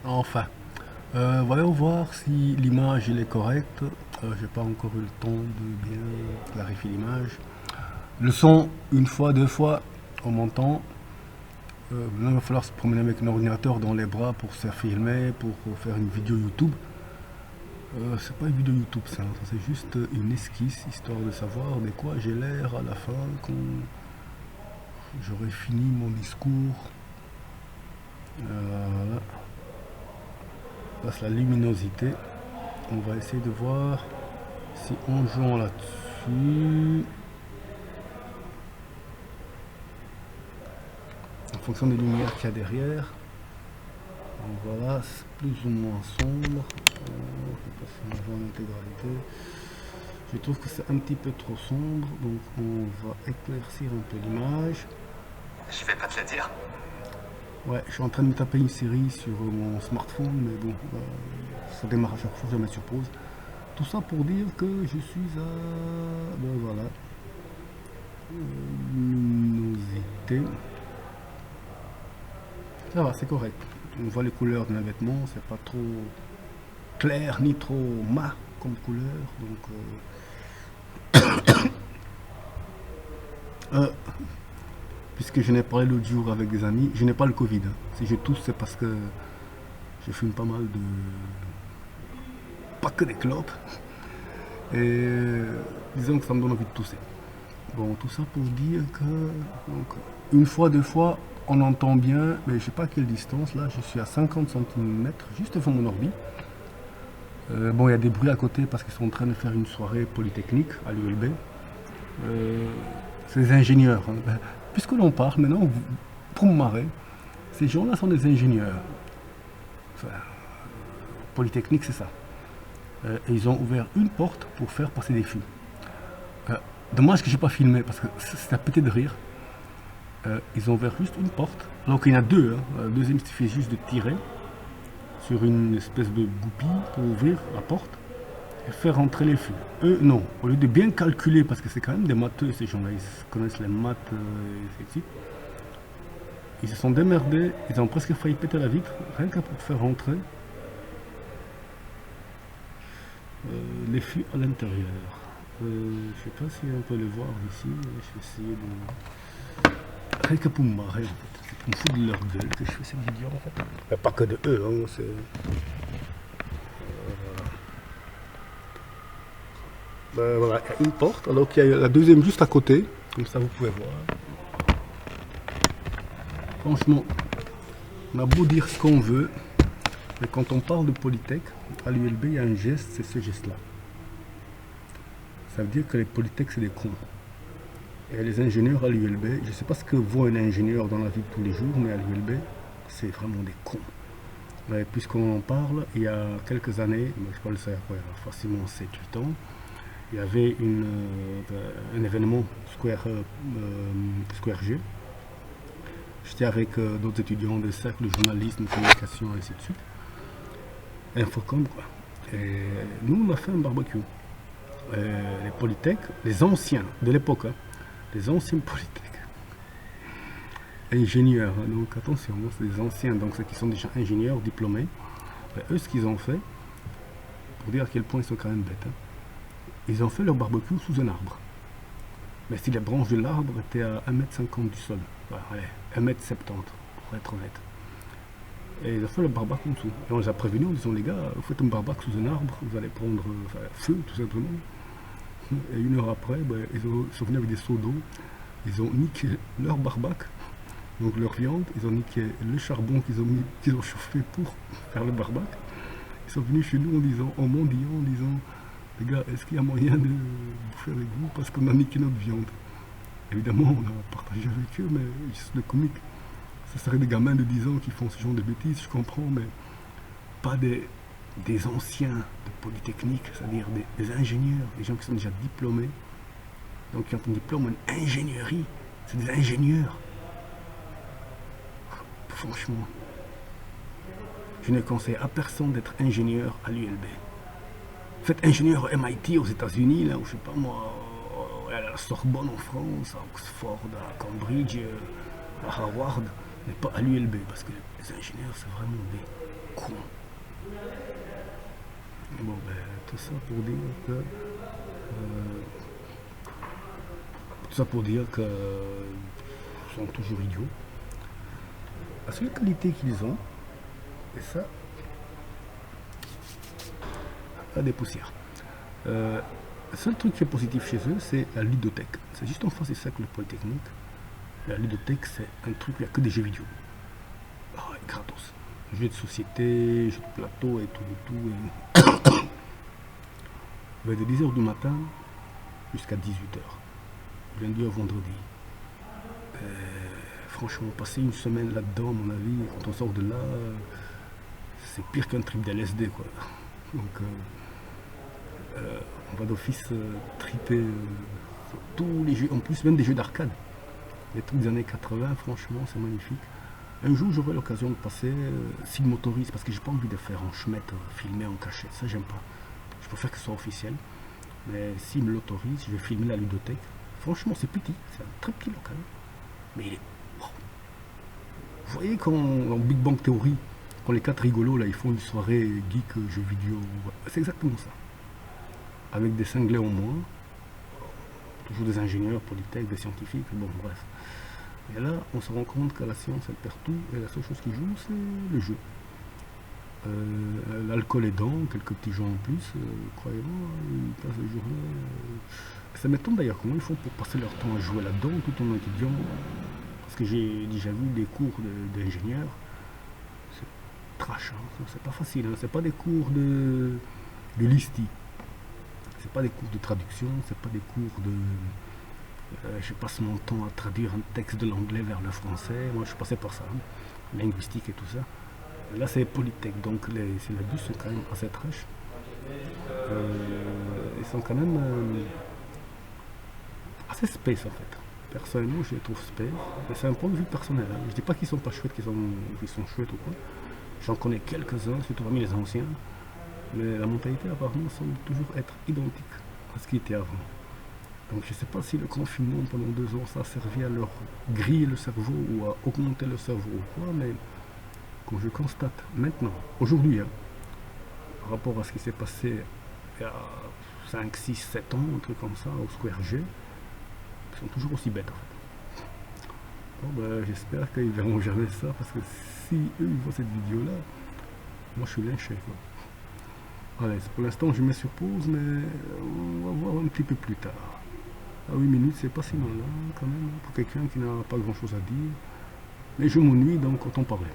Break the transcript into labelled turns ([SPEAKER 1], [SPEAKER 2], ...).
[SPEAKER 1] Enfin, voyons voir si l'image elle est correcte. J'ai pas encore eu le temps de bien clarifier l'image. Le son, une fois, deux fois, on m'entend. Maintenant, il va falloir se promener avec un ordinateur dans les bras pour se filmer, pour faire une vidéo YouTube. C'est pas une vidéo YouTube ça, c'est juste une esquisse, histoire de savoir de quoi j'ai l'air à la fin quand j'aurai fini mon discours. Voilà. Passe la luminosité. On va essayer de voir si on joue là-dessus. En fonction des lumières qu'il y a derrière. Donc voilà, c'est plus ou moins sombre. Je vais passer en avant l'intégralité. Je trouve que c'est un petit peu trop sombre, donc on va éclaircir un peu l'image.
[SPEAKER 2] Je vais pas te le dire.
[SPEAKER 1] Ouais, je suis en train de me taper une série sur mon smartphone, mais bon, ça démarre à chaque fois, je la mets sur pause. Tout ça pour dire que je suis à... Ben voilà. Luminosité. Ça va, c'est correct. On voit les couleurs de mes vêtements, c'est pas trop clair ni trop mat comme couleur. Donc, puisque je n'ai parlé l'autre jour avec des amis, je n'ai pas le Covid. Si je tousse, c'est parce que je fume pas mal de... pas que des clopes. Et disons que ça me donne envie de tousser. Bon, tout ça pour dire que donc, une fois, deux fois, on entend bien, mais je sais pas à quelle distance. Là, je suis à 50 cm, juste devant mon ordi. Bon, il y a des bruits à côté parce qu'ils sont en train de faire une soirée polytechnique à l'ULB. C'est des ingénieurs. Hein. Puisque l'on parle maintenant, pour me marrer, ces gens-là sont des ingénieurs. Enfin, polytechnique, c'est ça. Et ils ont ouvert une porte pour faire passer des fûts. Dommage que j'ai pas filmé parce que c'était à péter de rire. Ils ont ouvert juste une porte. Donc il y en a deux. Hein. Le deuxième, il suffit juste de tirer sur une espèce de goupille pour ouvrir la porte et faire rentrer les fûts. Eux, non. Au lieu de bien calculer, parce que c'est quand même des matheux, ces gens-là, ils connaissent les maths et ainsi de suite. Ils se sont démerdés, ils ont presque failli péter la vitre, rien que pour faire rentrer les fûts à l'intérieur. Je ne sais pas si on peut les voir ici, je vais essayer de... Rien que pour me marrer en fait, c'est pour me foutre de leur gueule que je fais cette vidéo en fait. Mais pas que de eux, hein, c'est... Ben, voilà, il y a une porte, alors qu'il y a la deuxième juste à côté, comme ça vous pouvez voir. Franchement, on a beau dire ce qu'on veut, mais quand on parle de Polytech, à l'ULB, il y a un geste, c'est ce geste-là. Ça veut dire que les Polytech, c'est des cons. Et les ingénieurs à l'ULB, je ne sais pas ce que vaut un ingénieur dans la vie de tous les jours, mais à l'ULB, c'est vraiment des cons. Puisqu'on en parle, il y a quelques années, je parle de ça il y a facilement 7-8 ans, il y avait un événement Square G. J'étais avec d'autres étudiants des cercles de journalisme, communication, et ainsi de suite. Infocom, quoi. Et nous, on a fait un barbecue. Les Polytech, les anciens de l'époque, hein, les anciens Polytech, ingénieurs, hein, donc attention, c'est des anciens, donc ceux qui sont déjà ingénieurs, diplômés. Eux, ce qu'ils ont fait, pour dire à quel point ils sont quand même bêtes, hein, ils ont fait leur barbecue sous un arbre. Mais si les branches de l'arbre étaient à 1,50 m du sol, voilà, allez, 1,70 m pour être honnête. Et ils ont fait le barbecue en dessous. Et on les a prévenus en disant, les gars, vous faites un barbecue sous un arbre, vous allez prendre feu, tout simplement. Et une heure après, ben, ils sont venus avec des seaux d'eau, ils ont niqué leur barbecue, donc leur viande, ils ont niqué le charbon qu'ils ont chauffé pour faire le barbecue. Ils sont venus chez nous en mendiant, en disant, les gars, est-ce qu'il y a moyen de bouffer avec vous parce qu'on a niqué notre viande. Évidemment, on a partagé avec eux, mais c'est le comique. Ce serait des gamins de 10 ans qui font ce genre de bêtises, je comprends, mais pas des anciens de Polytechnique, c'est-à-dire des ingénieurs, des gens qui sont déjà diplômés, donc qui ont un diplôme en ingénierie, c'est des ingénieurs. Franchement, je ne conseille à personne d'être ingénieur à l'ULB. Faites ingénieur au MIT aux États-Unis, là, ou je sais pas moi, à la Sorbonne en France, à Oxford, à Cambridge, à Harvard, mais pas à l'ULB, parce que les ingénieurs, c'est vraiment des con. Bon, ben, tout ça pour dire que... tout ça pour dire que... ils sont toujours idiots. La seule qualité qu'ils ont, et ça... a des poussières. Le seul truc qui est positif chez eux, c'est la ludothèque. C'est juste en face du cercle polytechnique. La ludothèque, c'est un truc où il n'y a que des jeux vidéo. Ah, gratos. Jeux de société, jeux de plateau et tout. Et... de 10h du matin jusqu'à 18h. Lundi au vendredi. Franchement, passer une semaine là-dedans, à mon avis, quand on sort de là, c'est pire qu'un trip d'LSD, quoi. Donc, on va d'office triper sur tous les jeux, en plus même des jeux d'arcade. Les trucs des années 80, franchement, c'est magnifique. Un jour, j'aurai l'occasion de passer, s'ils m'autorisent, parce que j'ai pas envie de faire en chemette, filmer en cachette, ça j'aime pas. Je préfère que ce soit officiel. Mais s'ils me l'autorisent, je vais filmer la ludothèque. Franchement, c'est petit, c'est un très petit local. Mais il est... Wow. Vous voyez quand, en Big Bang Theory, quand les 4 rigolos, là, ils font une soirée geek, jeux vidéo, c'est exactement ça. Avec des cinglés en moins, toujours des ingénieurs, polytech, des scientifiques, bon, bref. Et là, on se rend compte que la science, elle perd tout, et la seule chose qui joue, c'est le jeu. L'alcool aidant, quelques petits gens en plus, croyez-moi, ils passent les journées... Ça m'étonne d'ailleurs comment ils font pour passer leur temps à jouer là-dedans, tout en étudiant. Parce que j'ai déjà vu des cours d'ingénieurs, c'est trash, hein, c'est pas facile, hein, c'est pas des cours de listi, c'est pas des cours de traduction, c'est pas des cours de... je passe mon temps à traduire un texte de l'anglais vers le français, moi je suis passé par ça, hein, linguistique et tout ça. Là c'est Polytech, donc les syllabus sont quand même assez trash. Ils sont quand même assez space en fait. Personnellement je les trouve space, mais c'est un point de vue personnel. Hein. Je dis pas qu'ils sont pas chouettes, qu'ils sont chouettes ou quoi. J'en connais quelques-uns, surtout parmi les anciens. Mais la mentalité apparemment semble toujours être identique à ce qui était avant. Donc je ne sais pas si le confinement pendant 2 ans ça a servi à leur griller le cerveau ou à augmenter le cerveau ou quoi, mais quand je constate maintenant, aujourd'hui, hein, par rapport à ce qui s'est passé il y a 5, 6, 7 ans, un truc comme ça, au Square G, ils sont toujours aussi bêtes en fait. Bon, ben, j'espère qu'ils verront jamais ça, parce que si eux ils voient cette vidéo là, moi je suis lynché quoi. Allez, pour l'instant je mets sur pause, mais on va voir un petit peu plus tard. À 8 minutes, c'est pas si mal, hein, quand même, pour quelqu'un qui n'a pas grand chose à dire. Mais je m'ennuie, donc autant parler.